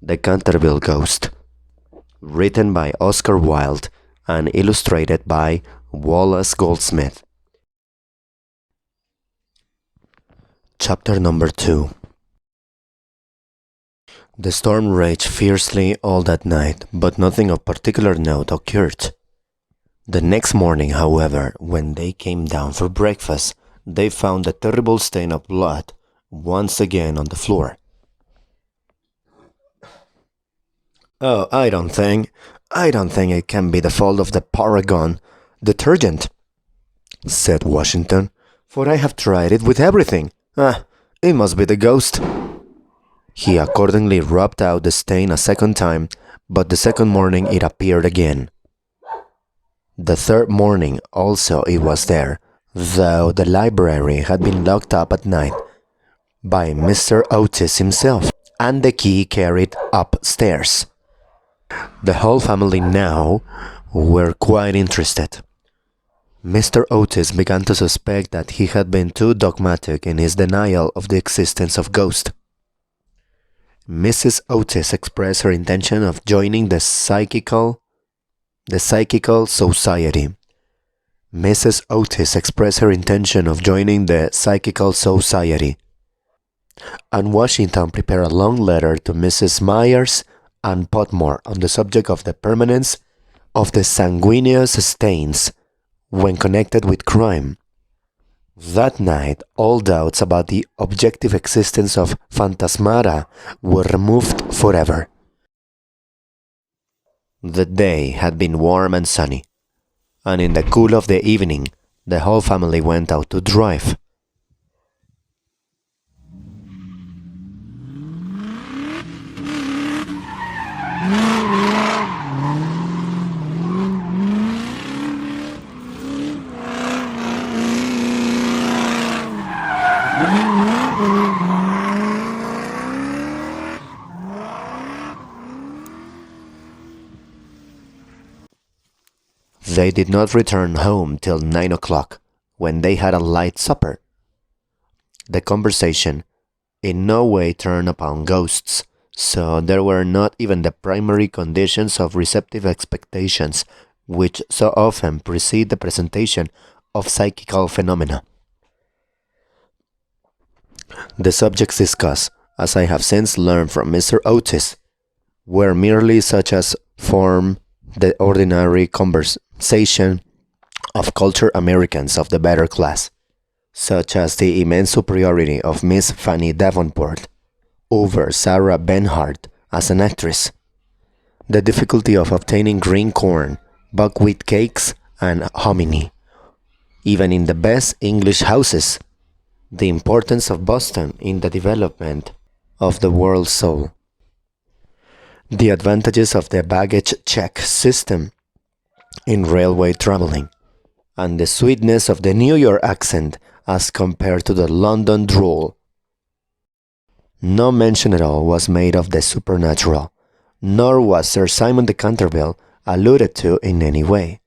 The Canterville Ghost, written by Oscar Wilde and illustrated by Wallace Goldsmith. Chapter number 2. The storm raged fiercely all that night, but nothing of particular note occurred. The next morning, however, when they came down for breakfast, they found a terrible stain of blood once again on the floor. "Oh, I don't think it can be the fault of the Paragon detergent," said Washington, "for I have tried it with everything. It must be the ghost." He accordingly rubbed out the stain a second time, but the second morning it appeared again. The third morning also it was there, though the library had been locked up at night by Mr. Otis himself, and the key carried upstairs. The whole family now were quite interested. Mr. Otis began to suspect that he had been too dogmatic in his denial of the existence of ghosts. Mrs. Otis expressed her intention of joining the Psychical Society. Mrs. Otis expressed her intention of joining the Psychical Society, and Washington prepared a long letter to Mrs. Myers and Potmore on the subject of the permanence of the sanguineous stains when connected with crime. That night, all doubts about the objective existence of phantasmata were removed forever. The day had been warm and sunny, and in the cool of the evening, the whole family went out to drive. They did not return home till 9 o'clock, when they had a light supper. The conversation in no way turned upon ghosts, so there were not even the primary conditions of receptive expectations which so often precede the presentation of psychical phenomena. The subjects discussed, as I have since learned from Mr. Otis, were merely such as form the ordinary conversation of cultured Americans of the better class, such as the immense superiority of Miss Fanny Davenport over Sarah Bernhardt as an actress, the difficulty of obtaining green corn, buckwheat cakes, and hominy, even in the best English houses, the importance of Boston in the development of the world soul, the advantages of the baggage check system in railway traveling, and the sweetness of the New York accent as compared to the London drawl. No mention at all was made of the supernatural, nor was Sir Simon de Canterville alluded to in any way.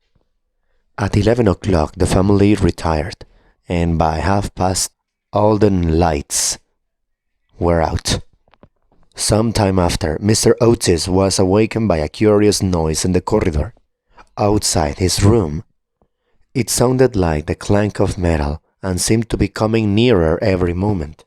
At 11 o'clock the family retired, and by 1:30 all the lights were out. Some time after, Mr. Otis was awakened by a curious noise in the corridor, outside his room. It sounded like the clank of metal and seemed to be coming nearer every moment.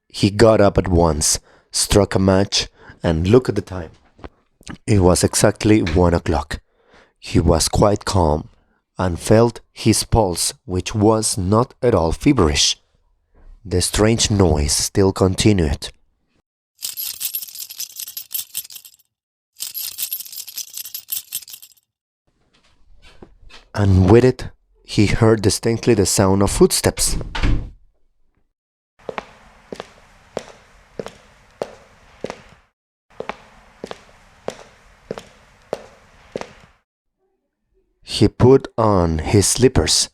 He got up at once, struck a match, and looked at the time. It was exactly 1 o'clock. He was quite calm, and felt his pulse, which was not at all feverish. The strange noise still continued. And with it, he heard distinctly the sound of footsteps. He put on his slippers,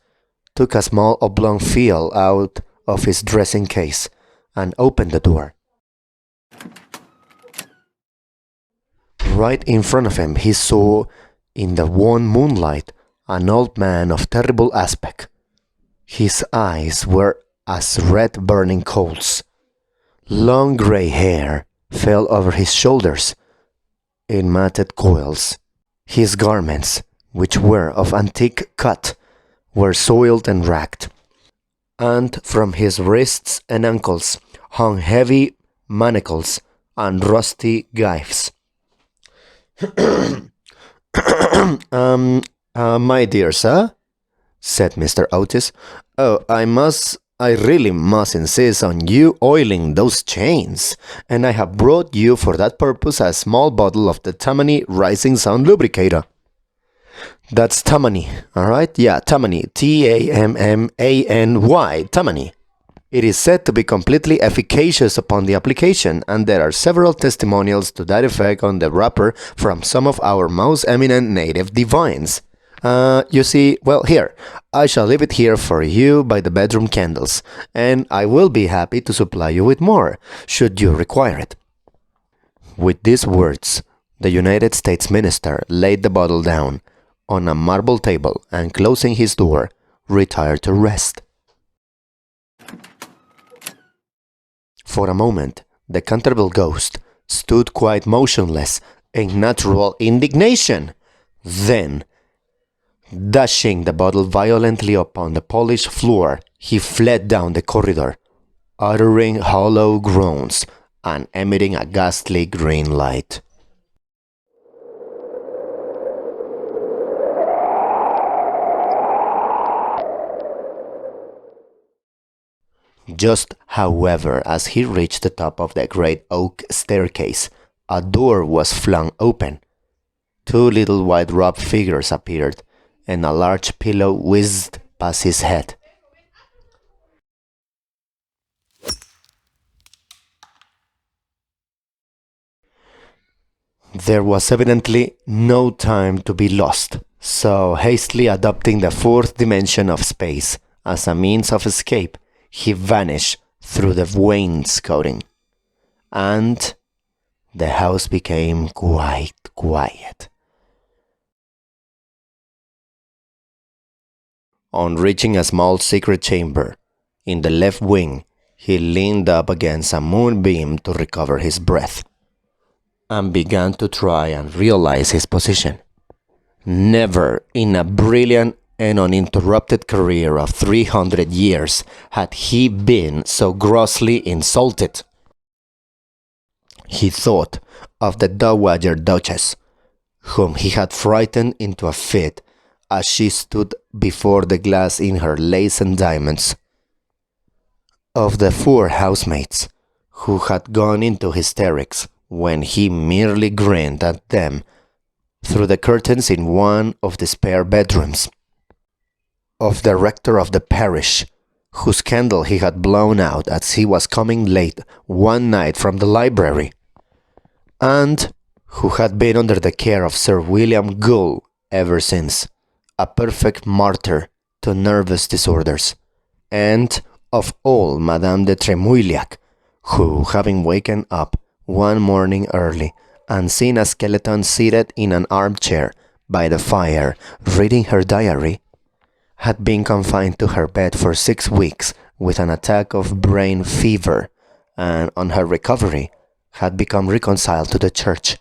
took a small oblong phial out of his dressing case, and opened the door. Right in front of him, he saw, in the wan moonlight, an old man of terrible aspect. His eyes were as red burning coals. Long grey hair fell over his shoulders in matted coils. His garments, which were of antique cut, were soiled and ragged, and from his wrists and ankles hung heavy manacles and rusty gyves. My dear sir, said Mr. Otis, I really must insist on you oiling those chains, and I have brought you for that purpose a small bottle of the Tammany Rising Sun Lubricator. That's Tammany, alright? Yeah, Tammany, Tammany, Tammany. It is said to be completely efficacious upon the application, and there are several testimonials to that effect on the wrapper from some of our most eminent native divines. You see, well, here, I shall leave it here for you by the bedroom candles, and I will be happy to supply you with more, should you require it. With these words, the United States minister laid the bottle down on a marble table and, closing his door, retired to rest. For a moment, the Canterville ghost stood quite motionless in natural indignation. Then, dashing the bottle violently upon the polished floor, he fled down the corridor, uttering hollow groans and emitting a ghastly green light. Just, however, as he reached the top of the great oak staircase, a door was flung open. Two little white-robed figures appeared, and a large pillow whizzed past his head. There was evidently no time to be lost, so hastily adopting the fourth dimension of space as a means of escape, he vanished through the wainscoting, and the house became quite quiet. On reaching a small secret chamber in the left wing, he leaned up against a moonbeam to recover his breath, and began to try and realize his position. Never in a brilliant and uninterrupted career of 300 years had he been so grossly insulted. He thought of the Dowager Duchess, whom he had frightened into a fit as she stood before the glass in her lace and diamonds, of the four housemaids, who had gone into hysterics when he merely grinned at them through the curtains in one of the spare bedrooms, of the rector of the parish, whose candle he had blown out as he was coming late one night from the library, and who had been under the care of Sir William Gould ever since, a perfect martyr to nervous disorders, and of old Madame de Tremouillac, who, having waken up one morning early and seen a skeleton seated in an armchair by the fire reading her diary, had been confined to her bed for 6 weeks with an attack of brain fever, and on her recovery had become reconciled to the church,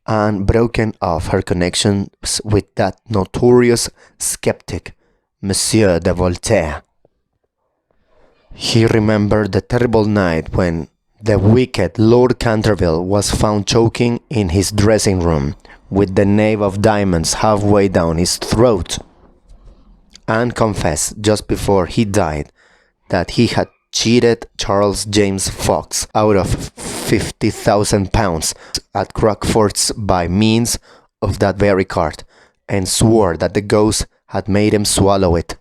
and broken off her connections with that notorious skeptic, Monsieur de Voltaire. He remembered the terrible night when the wicked Lord Canterville was found choking in his dressing room with the knave of diamonds halfway down his throat, and confessed just before he died that he had cheated Charles James Fox out of £50,000 at Crockford's by means of that very card, and swore that the ghost had made him swallow it.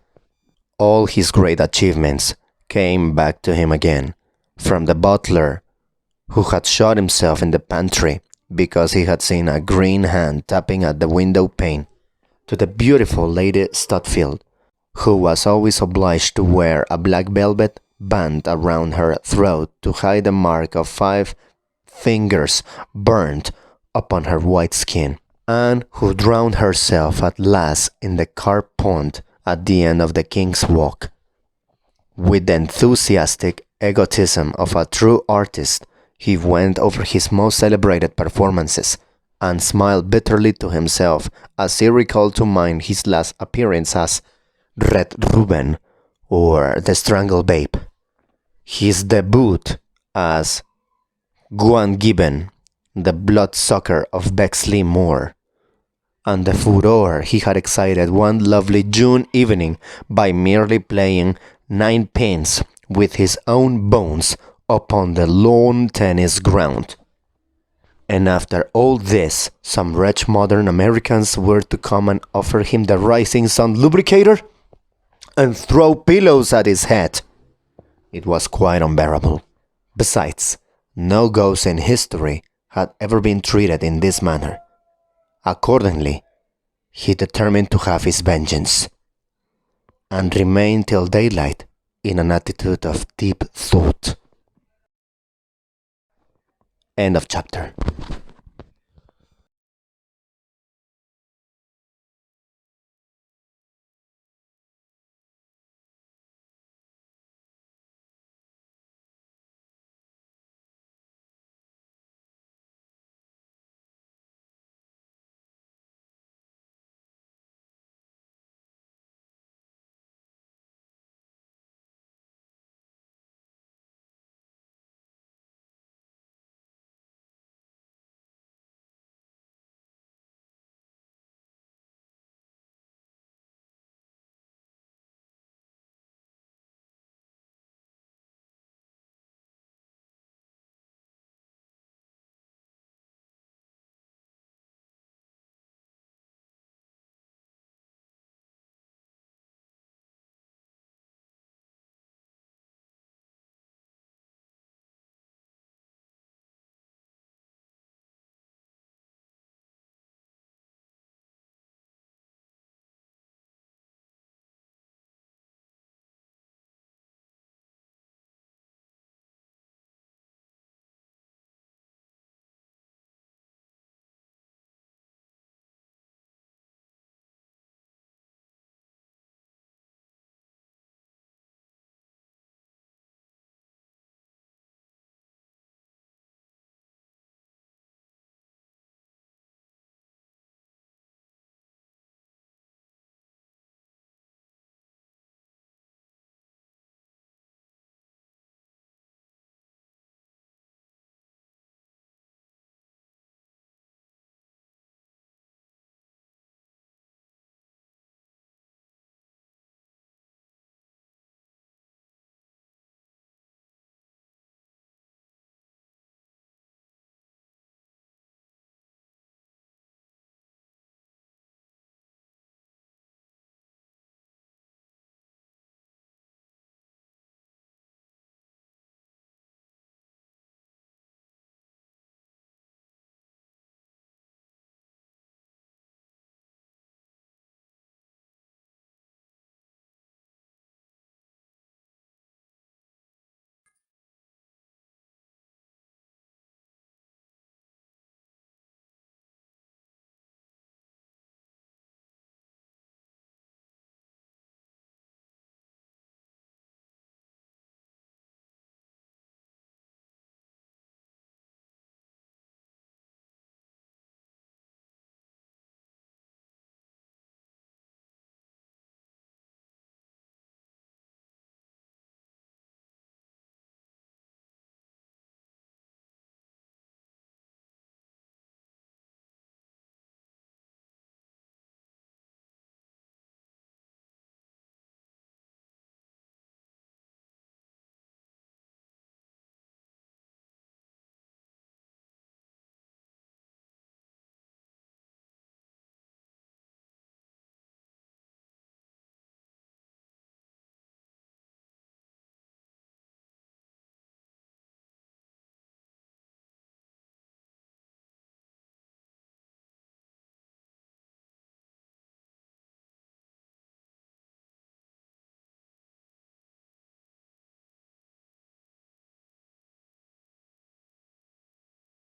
All his great achievements came back to him again, from the butler who had shot himself in the pantry because he had seen a green hand tapping at the window pane, to the beautiful Lady Stutfield, who was always obliged to wear a black velvet band around her throat to hide the mark of 5 fingers burned upon her white skin, and who drowned herself at last in the carp pond at the end of the King's Walk. With the enthusiastic egotism of a true artist, he went over his most celebrated performances and smiled bitterly to himself as he recalled to mind his last appearance as Red Ruben or the Strangled Babe, his debut as Gwan Gibbon, the bloodsucker of Bexley Moor, and the furore he had excited one lovely June evening by merely playing 9 pins with his own bones upon the lawn tennis ground. And after all this, some wretched modern Americans were to come and offer him the Rising Sun lubricator and throw pillows at his head. It was quite unbearable. Besides, no ghost in history had ever been treated in this manner. Accordingly, he determined to have his vengeance, and remained till daylight in an attitude of deep thought. End of chapter.